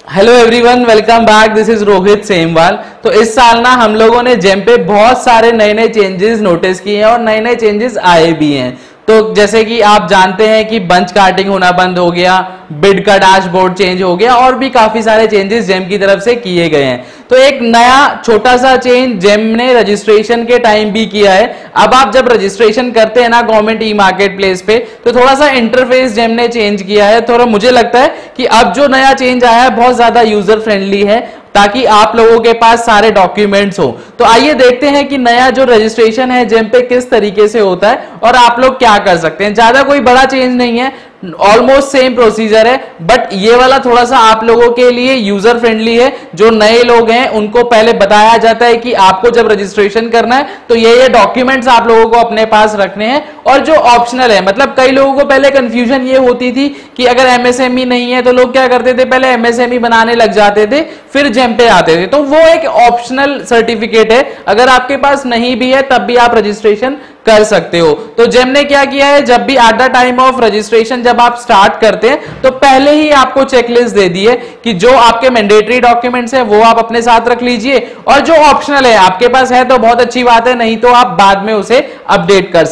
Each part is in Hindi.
Hello everyone, welcome back. This is Rohit Semwal. तो इस साल ना हम लोगों ने जेम पे बहुत सारे नए नए चेंजेस नोटिस किए हैं और नए नए चेंजेस आए भी हैं। तो जैसे कि आप जानते हैं कि बंच कार्टिंग होना बंद हो गया, बिड का डैशबोर्ड चेंज हो गया और भी काफी सारे चेंजेस जेम की तरफ से किए गए हैं। तो एक नया छोटा सा चेंज जेम ने रजिस्ट्रेशन के टाइम भी किया है। अब आप जब रजिस्ट्रेशन करते हैं ना गवर्नमेंट ई मार्केट प्लेस पे, तो थोड़ा सा इंटरफेस जेम ने चेंज किया है। थोड़ा मुझे लगता है कि अब जो नया चेंज आया है बहुत ज्यादा यूजर फ्रेंडली है, ताकि आप लोगों के पास सारे डॉक्यूमेंट्स हो। तो आइए देखते हैं कि नया जो रजिस्ट्रेशन है जेम पे किस तरीके से होता है और आप लोग क्या कर सकते हैं। ज्यादा कोई बड़ा चेंज नहीं है, ऑलमोस्ट सेम प्रोसीजर है, बट ये वाला थोड़ा सा आप लोगों के लिए यूजर फ्रेंडली है। जो नए लोग हैं उनको पहले बताया जाता है कि आपको जब रजिस्ट्रेशन करना है तो ये डॉक्यूमेंट्स आप लोगों को अपने पास रखने हैं। और जो ऑप्शनल है, मतलब कई लोगों को पहले कंफ्यूजन ये होती थी कि अगर एमएसएमई नहीं है तो लोग क्या करते थे, पहले एमएसएमई बनाने लग जाते थे फिर जेम पे आते थे। तो वो एक ऑप्शनल सर्टिफिकेट है, अगर आपके पास नहीं भी है तब भी आप रजिस्ट्रेशन कर सकते हो। तो जेम ने क्या किया है, जब भी at the time of registration जब आप स्टार्ट करते हैं तो पहले ही आपको चेकलिस्ट दे दी है कि जो आपके मैंडेटरी डॉक्यूमेंट्स हैं वो आप अपने साथ रख लीजिए, और जो ऑप्शनल है आपके पास है तो बहुत अच्छी बात है, नहीं तो आप बाद में उसे अपडेट कर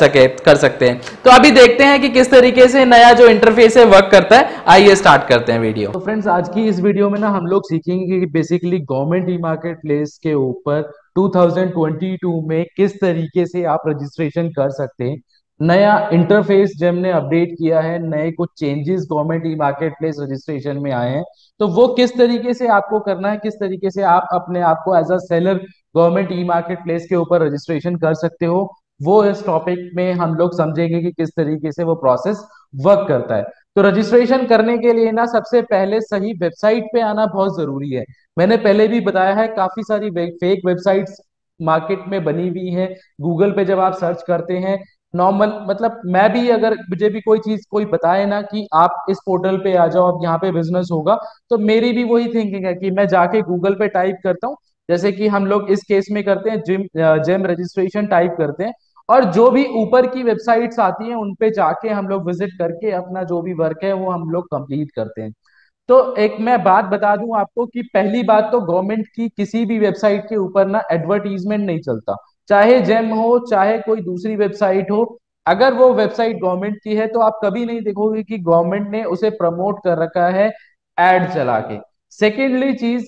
सकते हैं। तो अभी देखते हैं कि किस तरीके से नया जो इंटरफेस है वर्क करता है। आइए स्टार्ट करते हैं वीडियो। तो फ्रेंड्स, आज की इस वीडियो में ना हम लोग सीखेंगे कि basically government E marketplace के ऊपर 2022 में किस तरीके से आप रजिस्ट्रेशन कर सकते हैं। नया इंटरफेस जेम ने अपडेट किया है, नए कुछ changes government E market place registration में आए हैं। तो वो किस तरीके से आपको करना है, किस तरीके से आप अपने आप को as a seller government E marketplace के ऊपर रजिस्ट्रेशन कर सकते हो, वो इस टॉपिक में हम लोग समझेंगे कि किस तरीके से वो प्रोसेस वर्क करता है। तो रजिस्ट्रेशन करने के लिए ना सबसे पहले सही वेबसाइट पे आना बहुत जरूरी है। मैंने पहले भी बताया है, काफी सारी फेक वेबसाइट्स मार्केट में बनी हुई है। गूगल पे जब आप सर्च करते हैं, नॉर्मल मतलब मैं भी, अगर मुझे भी कोई चीज कोई बताए ना कि आप इस पोर्टल पे आ जाओ, अब यहाँ पे बिजनेस होगा, तो मेरी भी वही थिंकिंग है कि मैं जाके गूगल पे टाइप करता हूँ। जैसे कि हम लोग इस केस में करते हैं, जेम रजिस्ट्रेशन टाइप करते हैं, और जो भी ऊपर की वेबसाइट्स आती हैं उन पे जाके हम लोग विजिट करके अपना जो भी वर्क है वो हम लोग कंप्लीट करते हैं। तो एक मैं बात बता दूं आपको कि पहली बात तो गवर्नमेंट की किसी भी वेबसाइट के ऊपर ना एडवर्टीजमेंट नहीं चलता। चाहे जेम हो चाहे कोई दूसरी वेबसाइट हो, अगर वो वेबसाइट गवर्नमेंट की है तो आप कभी नहीं देखोगे कि गवर्नमेंट ने उसे प्रमोट कर रखा है एड चला के। सेकेंडली चीज,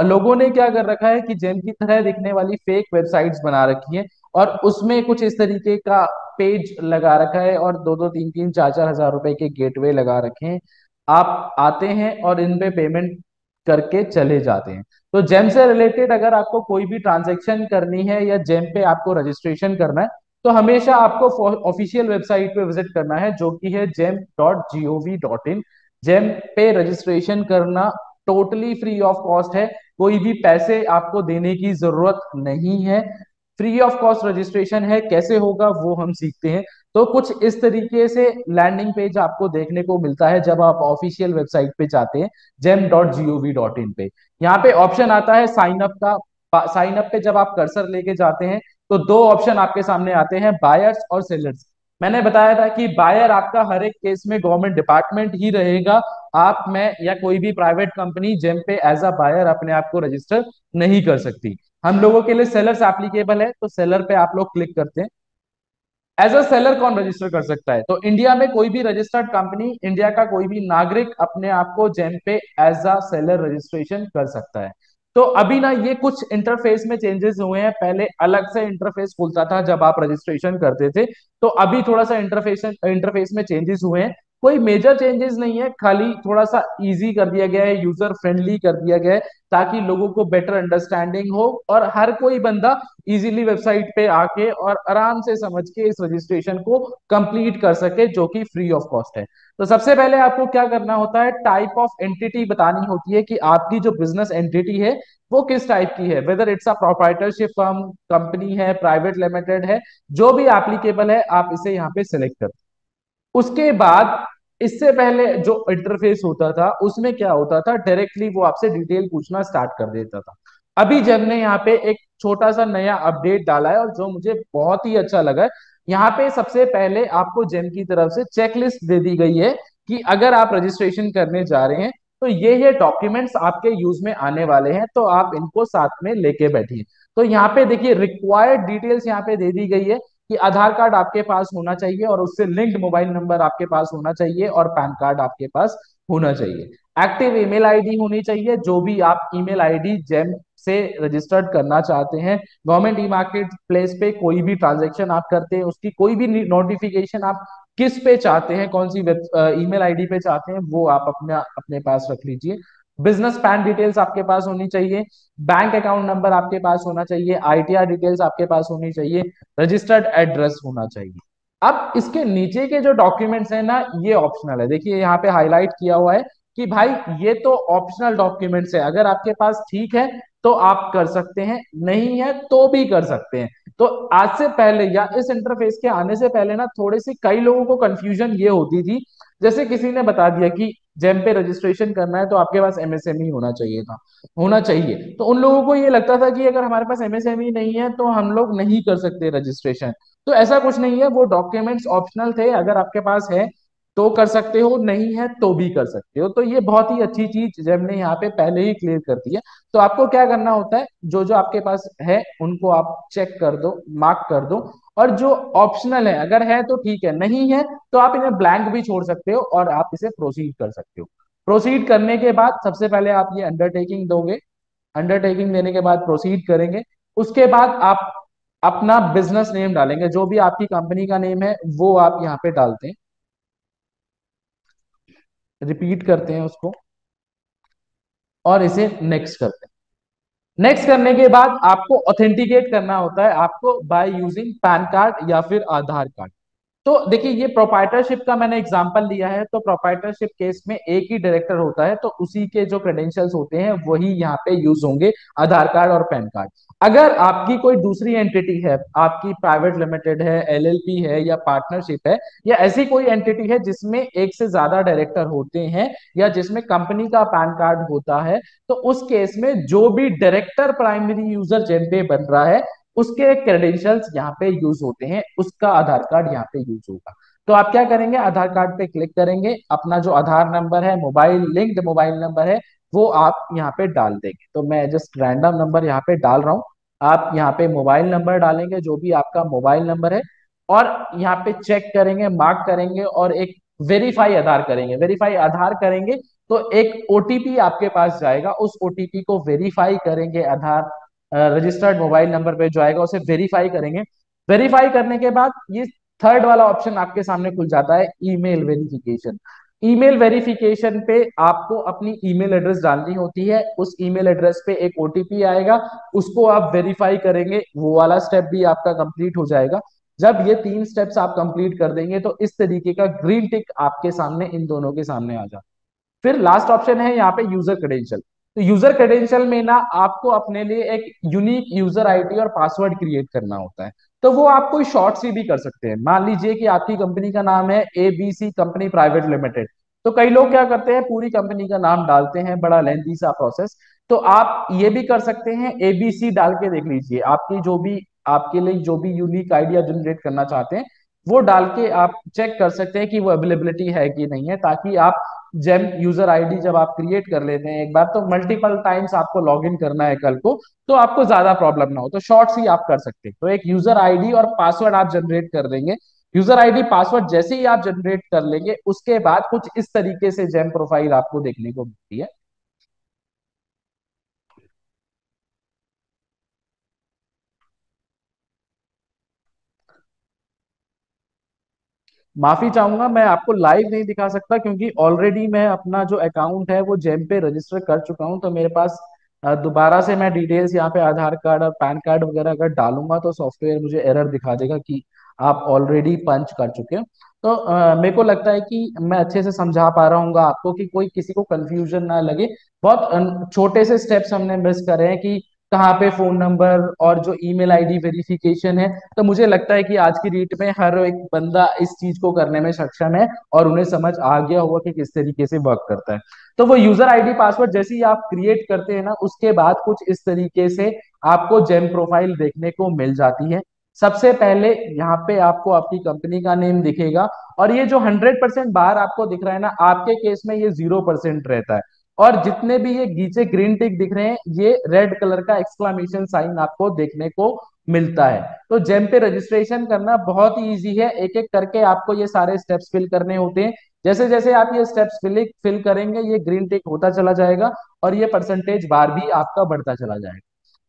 लोगों ने क्या कर रखा है कि जेम की तरह दिखने वाली फेक वेबसाइट्स बना रखी है, और उसमें कुछ इस तरीके का पेज लगा रखा है और दो दो तीन तीन चार चार हजार रुपए के गेटवे लगा रखे हैं। आप आते हैं और इन पे पेमेंट करके चले जाते हैं। तो जेम से रिलेटेड अगर आपको कोई भी ट्रांजैक्शन करनी है या जेम पे आपको रजिस्ट्रेशन करना है, तो हमेशा आपको ऑफिशियल वेबसाइट पे विजिट करना है, जो कि है gem.gov.in। जेम पे रजिस्ट्रेशन करना टोटली फ्री ऑफ कॉस्ट है, कोई भी पैसे आपको देने की जरूरत नहीं है। फ्री ऑफ कॉस्ट रजिस्ट्रेशन है। कैसे होगा वो हम सीखते हैं। तो कुछ इस तरीके से लैंडिंग पेज आपको देखने को मिलता है जब आप ऑफिशियल वेबसाइट पे जाते हैं, gem.gov.in पे। यहाँ पे ऑप्शन आता है साइन अप का। साइन अप पे जब आप कर्सर लेके जाते हैं तो दो ऑप्शन आपके सामने आते हैं, बायर्स और सेलर्स। मैंने बताया था कि बायर आपका हर एक केस में गवर्नमेंट डिपार्टमेंट ही रहेगा। आप, मैं या कोई भी प्राइवेट कंपनी जेम पे एज अ बायर अपने आप को रजिस्टर नहीं कर सकती। हम लोगों के लिए सेलर्स एप्लीकेबल है, तो सेलर पे आप लोग क्लिक करते हैं। एज अ सेलर कौन रजिस्टर कर सकता है, तो इंडिया में कोई भी रजिस्टर्ड कंपनी, इंडिया का कोई भी नागरिक अपने आप को जेम पे एज अ सेलर रजिस्ट्रेशन कर सकता है। तो अभी ना ये कुछ इंटरफेस में चेंजेस हुए हैं। पहले अलग से इंटरफेस खुलता था जब आप रजिस्ट्रेशन करते थे, तो अभी थोड़ा सा इंटरफेस में चेंजेस हुए हैं। कोई मेजर चेंजेस नहीं है, खाली थोड़ा सा इजी कर दिया गया है, यूजर फ्रेंडली कर दिया गया है, ताकि लोगों को बेटर अंडरस्टैंडिंग हो और हर कोई बंदा इजीली वेबसाइट पे आके और आराम से समझ के इस रजिस्ट्रेशन को कंप्लीट कर सके, जो कि फ्री ऑफ कॉस्ट है। तो सबसे पहले आपको क्या करना होता है, टाइप ऑफ एंटिटी बतानी होती है कि आपकी जो बिजनेस एंटिटी है वो किस टाइप की है, whether it's a proprietorship firm, company है, प्राइवेट लिमिटेड है, जो भी एप्लीकेबल है आप इसे यहाँ पे सिलेक्ट कर। उसके बाद इससे पहले जो इंटरफेस होता था उसमें क्या होता था, डायरेक्टली वो आपसे डिटेल पूछना स्टार्ट कर देता था। अभी जब ने यहाँ पे एक छोटा सा नया अपडेट डाला है और जो मुझे बहुत ही अच्छा लगा है, यहाँ पे सबसे पहले आपको जेम की तरफ से चेकलिस्ट दे दी गई है कि अगर आप रजिस्ट्रेशन करने जा रहे हैं तो ये डॉक्यूमेंट्स आपके यूज में आने वाले हैं, तो आप इनको साथ में लेके बैठिए। तो यहाँ पे देखिए रिक्वायर्ड डिटेल्स यहाँ पे दे दी गई है कि आधार कार्ड आपके पास होना चाहिए और उससे लिंक्ड मोबाइल नंबर आपके पास होना चाहिए और पैन कार्ड आपके पास होना चाहिए। एक्टिव ईमेल आईडी होनी चाहिए, जो भी आप ईमेल आईडी जेम से रजिस्टर्ड करना चाहते हैं, गवर्नमेंट ई मार्केट प्लेस पे कोई भी ट्रांजेक्शन आप करते हैं उसकी कोई भी नोटिफिकेशन आप किस पे चाहते हैं, कौन सी ईमेल आईडी पे चाहते हैं, वो आप अपने अपने पास रख लीजिए। बिजनेस पैन डिटेल्स आपके पास होनी चाहिए, बैंक अकाउंट नंबर आपके पास होना चाहिए, आईटीआर डिटेल्स आपके पास होनी चाहिए, रजिस्टर्ड एड्रेस होना चाहिए। अब इसके नीचे के जो डॉक्यूमेंट्स हैं ना, ये ऑप्शनल है। देखिए यहाँ पे हाईलाइट किया हुआ है कि भाई ये तो ऑप्शनल डॉक्यूमेंट्स है, अगर आपके पास ठीक है तो आप कर सकते हैं, नहीं है तो भी कर सकते हैं। तो आज से पहले या इस इंटरफेस के आने से पहले ना थोड़ी सी कई लोगों को कंफ्यूजन ये होती थी, जैसे किसी ने बता दिया कि जेम पे रजिस्ट्रेशन करना है तो आपके पास एमएसएमई होना चाहिए था, होना चाहिए, तो उन लोगों को ये लगता था कि अगर हमारे पास एमएसएमई नहीं है तो हम लोग नहीं कर सकते रजिस्ट्रेशन। तो ऐसा कुछ नहीं है, वो डॉक्यूमेंट्स ऑप्शनल थे, अगर आपके पास है तो कर सकते हो, नहीं है तो भी कर सकते हो। तो ये बहुत ही अच्छी चीज जेम ने यहाँ पे पहले ही क्लियर कर दी है। तो आपको क्या करना होता है, जो जो आपके पास है उनको आप चेक कर दो, मार्क कर दो, और जो ऑप्शनल है अगर है तो ठीक है, नहीं है तो आप इन्हें ब्लैंक भी छोड़ सकते हो और आप इसे प्रोसीड कर सकते हो। प्रोसीड करने के बाद सबसे पहले आप ये अंडरटेकिंग दोगे, अंडरटेकिंग देने के बाद प्रोसीड करेंगे, उसके बाद आप अपना बिजनेस नेम डालेंगे, जो भी आपकी कंपनी का नेम है वो आप यहाँ पे डालते हैं, रिपीट करते हैं उसको और इसे नेक्स्ट करते हैं। नेक्स्ट करने के बाद आपको ऑथेंटिकेट करना होता है, आपको बाय यूजिंग पैन कार्ड या फिर आधार कार्ड। तो देखिए ये प्रोप्राइटरशिप का मैंने एग्जांपल लिया है, तो प्रोप्राइटरशिप केस में एक ही डायरेक्टर होता है, तो उसी के जो क्रेडेंशियल्स होते हैं वही यहाँ पे यूज होंगे, आधार कार्ड और पैन कार्ड। अगर आपकी कोई दूसरी एंटिटी है, आपकी प्राइवेट लिमिटेड है, एलएलपी है या पार्टनरशिप है, या ऐसी कोई एंटिटी है जिसमें एक से ज्यादा डायरेक्टर होते हैं या जिसमें कंपनी का पैन कार्ड होता है, तो उस केस में जो भी डायरेक्टर प्राइमरी यूजर जेम पे बन रहा है उसके क्रेडेंशियल्स यहाँ पे यूज होते हैं, उसका आधार कार्ड यहाँ पे यूज होगा। तो आप क्या करेंगे, आधार कार्ड पे क्लिक करेंगे, अपना जो आधार नंबर है, मोबाइल लिंक्ड मोबाइल नंबर है, वो आप यहाँ पे डाल देंगे। तो मैं जस्ट रैंडम नंबर यहाँ पे डाल रहा हूँ, आप यहाँ पे मोबाइल नंबर डालेंगे जो भी आपका मोबाइल नंबर है, और यहाँ पे चेक करेंगे, मार्क करेंगे और एक वेरीफाई आधार करेंगे। वेरीफाई आधार करेंगे तो एक ओटीपी आपके पास जाएगा, उस ओटीपी को वेरीफाई करेंगे, आधार रजिस्टर्ड मोबाइल नंबर पे जो आएगा उसे वेरीफाई करेंगे। वेरीफाई करने के बाद ये थर्ड वाला ऑप्शन आपके सामने खुल जाता है, ईमेल वेरिफिकेशन। ईमेल वेरिफिकेशन पे आपको अपनी ईमेल एड्रेस डालनी होती है, उस ईमेल एड्रेस पे एक ओटीपी आएगा, उसको आप वेरीफाई करेंगे, वो वाला स्टेप भी आपका कंप्लीट हो जाएगा। जब ये तीन स्टेप्स आप कंप्लीट कर देंगे तो इस तरीके का ग्रीन टिक आपके सामने, इन दोनों के सामने आ जाए। फिर लास्ट ऑप्शन है यहाँ पे यूजर क्रेडेंशियल। तो यूजर क्रेडेंशियल में ना आपको अपने लिए एक यूनिक यूजर आईडी और पासवर्ड क्रिएट करना होता है। तो वो आप कोई शॉर्ट सी भी कर सकते हैं, मान लीजिए कि आपकी कंपनी का नाम है एबीसी कंपनी प्राइवेट लिमिटेड, तो कई लोग क्या करते हैं पूरी कंपनी का नाम डालते हैं, बड़ा लेंथी सा प्रोसेस। तो आप ये भी कर सकते हैं, एबीसी डाल के देख लीजिए, आपकी जो भी आपके लिए जो भी यूनिक आइडिया जनरेट करना चाहते हैं वो डाल के आप चेक कर सकते हैं कि वो अवेलेबिलिटी है कि नहीं है, ताकि आप जेम यूजर आईडी जब आप क्रिएट कर लेते हैं एक बार, तो मल्टीपल टाइम्स आपको लॉग इन करना है कल को, तो आपको ज्यादा प्रॉब्लम ना हो, तो शॉर्ट्स ही आप कर सकते हैं। तो एक यूजर आईडी और पासवर्ड आप जनरेट कर देंगे। यूजर आईडी पासवर्ड जैसे ही आप जनरेट कर लेंगे उसके बाद कुछ इस तरीके से जेम प्रोफाइल आपको देखने को मिलती है। माफी चाहूंगा, मैं आपको लाइव नहीं दिखा सकता क्योंकि ऑलरेडी मैं अपना जो अकाउंट है वो जेम पे रजिस्टर कर चुका हूं, तो मेरे पास दोबारा से मैं डिटेल्स यहाँ पे आधार कार्ड और पैन कार्ड वगैरह अगर डालूंगा तो सॉफ्टवेयर मुझे एरर दिखा देगा कि आप ऑलरेडी पंच कर चुके हो। तो मेरे को लगता है कि मैं अच्छे से समझा पा रहा हूँ आपको कि कोई किसी को कंफ्यूजन ना लगे। बहुत छोटे से स्टेप्स हमने मिस करे हैं कि कहाँ पे फोन नंबर और जो ईमेल आईडी वेरिफिकेशन है। तो मुझे लगता है कि आज की डेट में हर एक बंदा इस चीज को करने में सक्षम है और उन्हें समझ आ गया होगा कि किस तरीके से वर्क करता है। तो वो यूजर आईडी पासवर्ड जैसे ही आप क्रिएट करते हैं ना, उसके बाद कुछ इस तरीके से आपको जेम प्रोफाइल देखने को मिल जाती है। सबसे पहले यहाँ पे आपको आपकी कंपनी का नेम दिखेगा, और ये जो 100% बाहर आपको दिख रहा है ना, आपके केस में ये 0% रहता है। और जितने भी ये नीचे ग्रीन टिक दिख रहे हैं ये रेड कलर का एक्सक्लामेशन साइन आपको देखने को मिलता है। तो जेम पे रजिस्ट्रेशन करना बहुत ही ईजी है, एक एक करके आपको ये सारे स्टेप्स फिल करने होते हैं। जैसे जैसे आप ये स्टेप्स फिल करेंगे ये ग्रीन टिक होता चला जाएगा और ये परसेंटेज बार भी आपका बढ़ता चला जाएगा।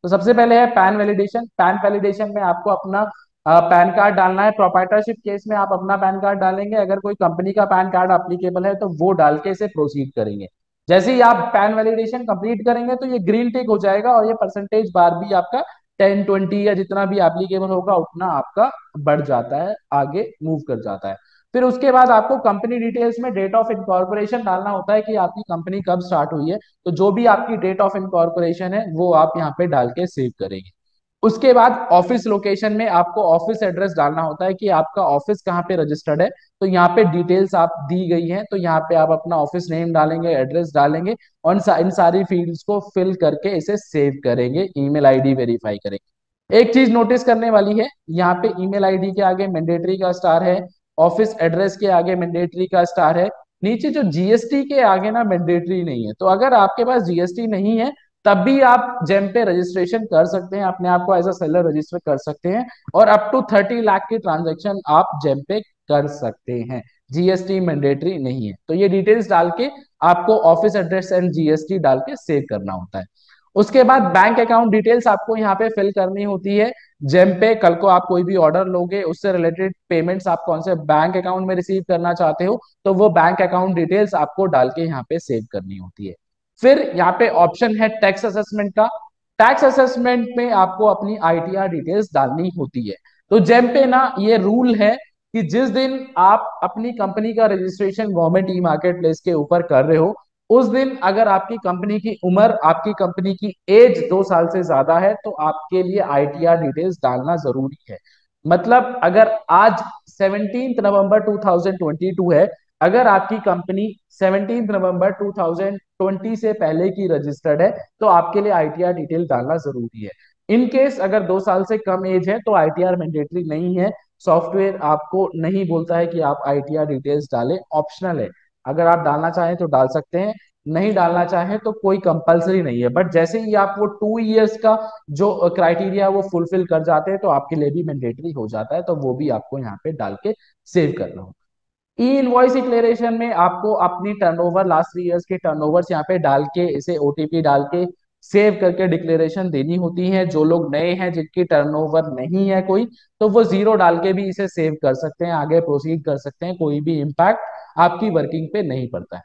तो सबसे पहले है पैन वैलिडेशन। पैन वैलिडेशन में आपको अपना पैन कार्ड डालना है। प्रोप्राइटरशिप केस में आप अपना पैन कार्ड डालेंगे, अगर कोई कंपनी का पैन कार्ड एप्लीकेबल है तो वो डाल के इसे प्रोसीड करेंगे। जैसे ही आप पैन वैलिडेशन कंप्लीट करेंगे तो ये ग्रीन टिक हो जाएगा और ये परसेंटेज बार भी आपका 10 20 या जितना भी एप्लीकेबल होगा उतना आपका बढ़ जाता है, आगे मूव कर जाता है। फिर उसके बाद आपको कंपनी डिटेल्स में डेट ऑफ इनकॉर्पोरेशन डालना होता है कि आपकी कंपनी कब स्टार्ट हुई है। तो जो भी आपकी डेट ऑफ इनकॉर्पोरेशन है वो आप यहाँ पे डाल के सेव करेंगे। उसके बाद ऑफिस लोकेशन में आपको ऑफिस एड्रेस डालना होता है कि आपका ऑफिस कहाँ पे रजिस्टर्ड है। तो यहाँ पे डिटेल्स आप दी गई हैं, तो यहाँ पे आप अपना ऑफिस नेम डालेंगे, एड्रेस डालेंगे और इन सारी फील्ड्स को फिल करके इसे सेव करेंगे, ईमेल आईडी वेरीफाई करेंगे। एक चीज नोटिस करने वाली है, यहाँ पे ईमेल आईडी के आगे मैंडेटरी का स्टार है, ऑफिस एड्रेस के आगे मैंडेटरी का स्टार है, नीचे जो जीएसटी के आगे ना मैंडेटरी नहीं है। तो अगर आपके पास जीएसटी नहीं है तब भी आप जेम पे रजिस्ट्रेशन कर सकते हैं, अपने आप को एज अ सेलर रजिस्टर कर सकते हैं और अप टू 30 लाख की ट्रांजेक्शन आप जेम पे कर सकते हैं। जीएसटी मैंडेटरी नहीं है। तो ये डिटेल्स डाल के आपको ऑफिस एड्रेस एंड जीएसटी डाल के सेव करना होता है। उसके बाद बैंक अकाउंट डिटेल्स आपको यहाँ पे फिल करनी होती है। जेम पे कल को आप कोई भी ऑर्डर लोगे उससे रिलेटेड पेमेंट्स आप कौन से बैंक अकाउंट में रिसीव करना चाहते हो तो वो बैंक अकाउंट डिटेल्स आपको डाल के यहाँ पे सेव करनी होती है। फिर यहाँ पे ऑप्शन है टैक्स असेसमेंट का। टैक्स असेसमेंट में आपको अपनी आईटीआर डिटेल्स डालनी होती है। तो जेम पे ना ये रूल है कि जिस दिन आप अपनी कंपनी का registration government E marketplace के ऊपर कर रहे हो उस दिन अगर आपकी कंपनी की उम्र, आपकी कंपनी की एज 2 साल से ज्यादा है तो आपके लिए आईटीआर डिटेल्स डालना जरूरी है। मतलब अगर आज 17 नवंबर 2022 है, अगर आपकी कंपनी 17 नवंबर 2020 से पहले की रजिस्टर्ड है तो आपके लिए आईटीआर डिटेल डालना जरूरी है। इन केस अगर 2 साल से कम एज है तो आईटीआर मैंडेटरी नहीं है। सॉफ्टवेयर आपको नहीं बोलता है कि आप आईटीआर डिटेल्स डालें, ऑप्शनल है। अगर आप डालना चाहें तो डाल सकते हैं, नहीं डालना चाहें तो कोई कंपलसरी नहीं है। बट जैसे ही आप वो 2 इयर्स का जो क्राइटेरिया वो फुलफिल कर जाते हैं तो आपके लिए भी मैंडेटरी हो जाता है, तो वो भी आपको यहाँ पे डाल के सेव करना हो। ई इनवॉइस डिक्लेरेशन में आपको अपनी टर्नओवर, लास्ट 3 इयर्स के टर्नओवर्स यहाँ पे डाल के इसे ओटीपी डाल के सेव करके डिक्लेरेशन देनी होती है। जो लोग नए हैं जिनकी टर्नओवर नहीं है कोई, तो वो 0 डाल के भी इसे सेव कर सकते हैं, आगे प्रोसीड कर सकते हैं, कोई भी इम्पैक्ट आपकी वर्किंग पे नहीं पड़ता है।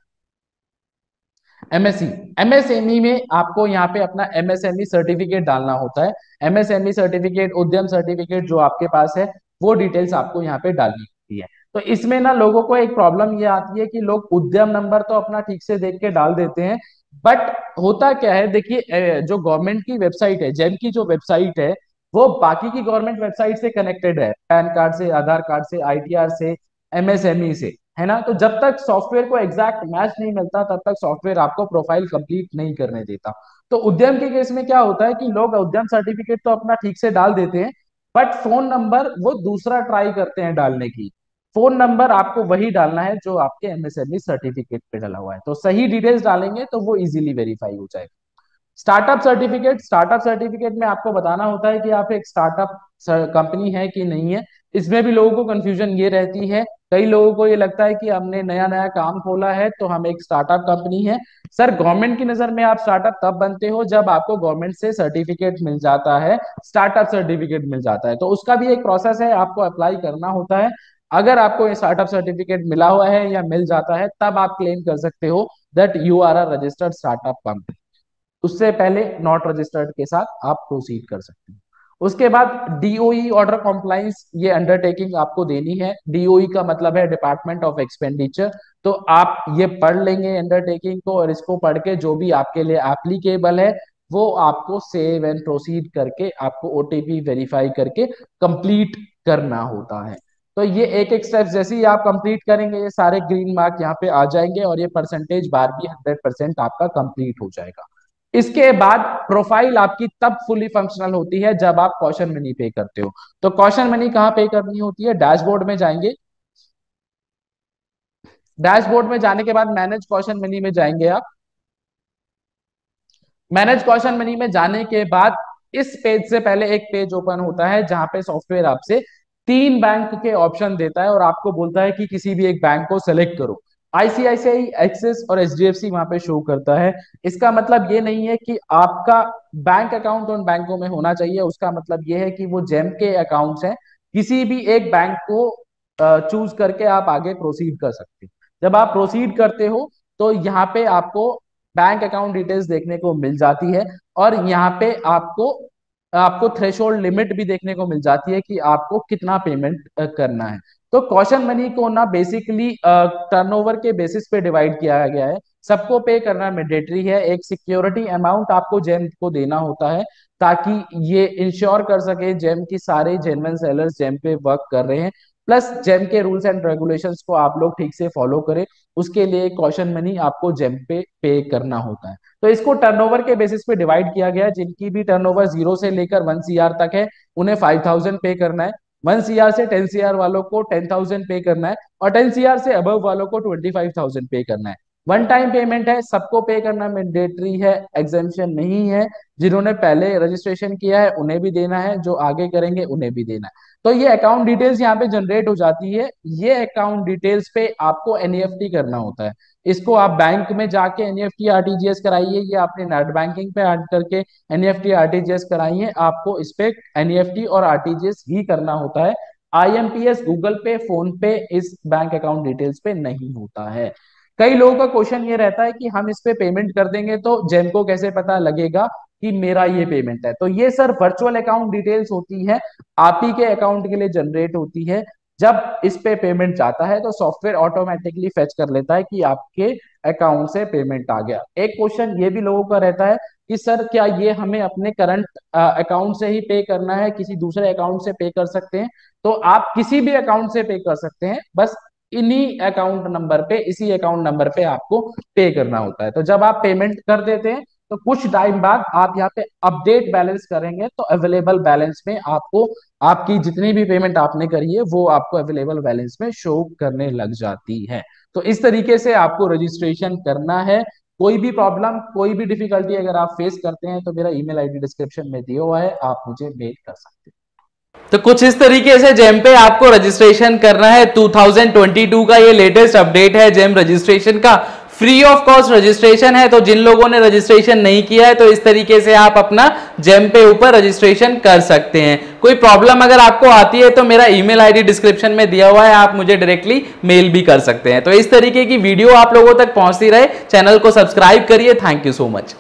एमएससी, एमएसएमई में आपको यहाँ पे अपना एमएसएमई सर्टिफिकेट डालना होता है। एमएसएमई सर्टिफिकेट, उद्यम सर्टिफिकेट जो आपके पास है वो डिटेल्स आपको यहाँ पे डालनी होती है। तो इसमें ना लोगों को एक प्रॉब्लम ये आती है कि लोग उद्यम नंबर तो अपना ठीक से देख के डाल देते हैं, बट होता क्या है देखिए, जो गवर्नमेंट की वेबसाइट है, जेम की जो वेबसाइट है वो बाकी की गवर्नमेंट वेबसाइट से कनेक्टेड है, पैन कार्ड से, आधार कार्ड से, आईटीआर से, एमएसएमई से, है ना। तो जब तक सॉफ्टवेयर को एग्जैक्ट मैच नहीं मिलता तब तक सॉफ्टवेयर आपको प्रोफाइल कंप्लीट नहीं करने देता। तो उद्यम के केस में क्या होता है कि लोग उद्यम सर्टिफिकेट तो अपना ठीक से डाल देते हैं बट फोन नंबर वो दूसरा ट्राई करते हैं डालने की। फोन नंबर आपको वही डालना है जो आपके एमएसएमई सर्टिफिकेट पे डाला हुआ है। तो सही डिटेल्स डालेंगे तो वो इजीली वेरीफाई हो जाएगा। स्टार्टअप सर्टिफिकेट, स्टार्टअप सर्टिफिकेट में आपको बताना होता है कि आप एक स्टार्टअप कंपनी है कि नहीं है। इसमें भी लोगों को कंफ्यूजन ये रहती है, कई लोगों को ये लगता है कि हमने नया नया काम खोला है तो हम एक स्टार्टअप कंपनी है। सर गवर्नमेंट की नजर में आप स्टार्टअप तब बनते हो जब आपको गवर्नमेंट से सर्टिफिकेट मिल जाता है, स्टार्टअप सर्टिफिकेट मिल जाता है। तो उसका भी एक प्रोसेस है, आपको अप्लाई करना होता है। अगर आपको ये स्टार्टअप सर्टिफिकेट मिला हुआ है या मिल जाता है तब आप क्लेम कर सकते हो that you are a registered startup company. उससे पहले नॉट रजिस्टर्ड के साथ आप प्रोसीड कर सकते हैं। उसके बाद डीओई ऑर्डर कॉम्प्लाइंस, ये अंडरटेकिंग आपको देनी है। डीओई का मतलब है डिपार्टमेंट ऑफ एक्सपेंडिचर। तो आप ये पढ़ लेंगे अंडरटेकिंग को और इसको पढ़ के जो भी आपके लिए एप्लीकेबल है वो आपको सेव एंड प्रोसीड करके आपको ओटीपी वेरीफाई करके कंप्लीट करना होता है। तो ये एक एक स्टेप जैसे ही आप कंप्लीट करेंगे ये सारे ग्रीन मार्क यहाँ पे आ जाएंगे और ये परसेंटेज बार भी 100% आपका कंप्लीट हो जाएगा। इसके बाद प्रोफाइल आपकी तब फुली फंक्शनल होती है जब आप कॉशन मनी पे करते हो। तो कॉशन मनी कहाँ पे करनी होती है, डैशबोर्ड में जाएंगे। डैशबोर्ड में जाने के बाद मैनेज कॉशन मनी में जाएंगे आप। मैनेज कॉशन मनी में जाने के बाद इस पेज से पहले एक पेज ओपन होता है जहां पे सॉफ्टवेयर आपसे 3 बैंक के ऑप्शन देता है और आपको बोलता है कि किसी भी एक बैंक को सेलेक्ट करो। आईसीआईसीआई, एक्सिस और एचडीएफसी वहां पे शो करता है। इसका मतलब ये नहीं है कि आपका बैंक अकाउंट उन बैंकों में होना चाहिए, उसका मतलब ये है कि वो जेम के अकाउंट्स हैं, किसी भी एक बैंक को चूज करके आप आगे प्रोसीड कर सकते हैं। जब आप प्रोसीड करते हो तो यहाँ पे आपको बैंक अकाउंट डिटेल्स देखने को मिल जाती है और यहाँ पे आपको आपको थ्रेशोल्ड लिमिट भी देखने को मिल जाती है कि आपको कितना पेमेंट करना है। तो कॉशन मनी को ना बेसिकली टर्नओवर के बेसिस पे डिवाइड किया गया है। सबको पे करना मैंडेटरी है। एक सिक्योरिटी अमाउंट आपको जेम को देना होता है ताकि ये इंश्योर कर सके जेम की सारे जेन्युइन सेलर्स जेम पे वर्क कर रहे हैं, प्लस जेम के रूल्स एंड रेगुलेशंस को आप लोग ठीक से फॉलो करें। उसके लिए कॉशन मनी आपको जेम पे करना होता है। तो इसको टर्नओवर के बेसिस पे डिवाइड किया गया है। जिनकी भी टर्नओवर 0 से लेकर 1 सीआर तक है उन्हें 5000 पे करना है। 1 सीआर से 10 सीआर वालों को 10,000 पे करना है और 10 सीआर से अबव वालों को 25,000 पे करना है। वन टाइम पेमेंट है, सबको पे करना मैंडेटरी है, एग्जेम्पशन नहीं है। जिन्होंने पहले रजिस्ट्रेशन किया है उन्हें भी देना है, जो आगे करेंगे उन्हें भी देना है। तो ये अकाउंट डिटेल्स यहाँ पे जनरेट हो जाती है। ये अकाउंट डिटेल्स पे आपको एनईएफटी करना होता है। इसको आप बैंक में जाके एनईएफटी आरटीजीएस कराइए या अपने नेट बैंकिंग पे ऐड करके एनईएफटी आरटीजीएस कराइए, आपको इस पे एनईएफटी और आरटीजीएस ही करना होता है। आईएमपीएस, गूगल पे, फोन पे इस बैंक अकाउंट डिटेल्स पे नहीं होता है। कई लोगों का क्वेश्चन ये रहता है कि हम इस पे पेमेंट कर देंगे तो जेम को कैसे पता लगेगा कि मेरा ये पेमेंट है। तो ये सर वर्चुअल अकाउंट डिटेल्स होती है, आप ही के अकाउंट के लिए जनरेट होती है। जब इस पे पेमेंट जाता है तो सॉफ्टवेयर ऑटोमेटिकली फेच कर लेता है कि आपके अकाउंट से पेमेंट आ गया। एक क्वेश्चन ये भी लोगों का रहता है कि सर क्या ये हमें अपने करंट अकाउंट से ही पे करना है, किसी दूसरे अकाउंट से पे कर सकते हैं? तो आप किसी भी अकाउंट से पे कर सकते हैं, बस इन्हीं अकाउंट नंबर पे, इसी अकाउंट नंबर पे आपको पे करना होता है। तो जब आप पेमेंट कर देते हैं तो कुछ टाइम बाद आप यहाँ पे अपडेट बैलेंस करेंगे तो अवेलेबल बैलेंस में आपको आपकी जितनी भी पेमेंट आपने करी है वो आपको अवेलेबल बैलेंस में शो करने लग जाती है। तो इस तरीके से आपको रजिस्ट्रेशन करना है। कोई भी प्रॉब्लम, कोई भी डिफिकल्टी अगर आप फेस करते हैं तो मेरा ईमेल आईडी डिस्क्रिप्शन में दिया हुआ है, आप मुझे मेल कर सकते हैं। तो कुछ इस तरीके से जेम पे आपको रजिस्ट्रेशन करना है। 2022 का ये लेटेस्ट अपडेट है जेम रजिस्ट्रेशन का। फ्री ऑफ कॉस्ट रजिस्ट्रेशन है, तो जिन लोगों ने रजिस्ट्रेशन नहीं किया है तो इस तरीके से आप अपना जेम पे ऊपर रजिस्ट्रेशन कर सकते हैं। कोई प्रॉब्लम अगर आपको आती है तो मेरा ईमेल आईडी डिस्क्रिप्शन में दिया हुआ है, आप मुझे डायरेक्टली मेल भी कर सकते हैं। तो इस तरीके की वीडियो आप लोगों तक पहुंचती रहे, चैनल को सब्सक्राइब करिए। Thank you so much.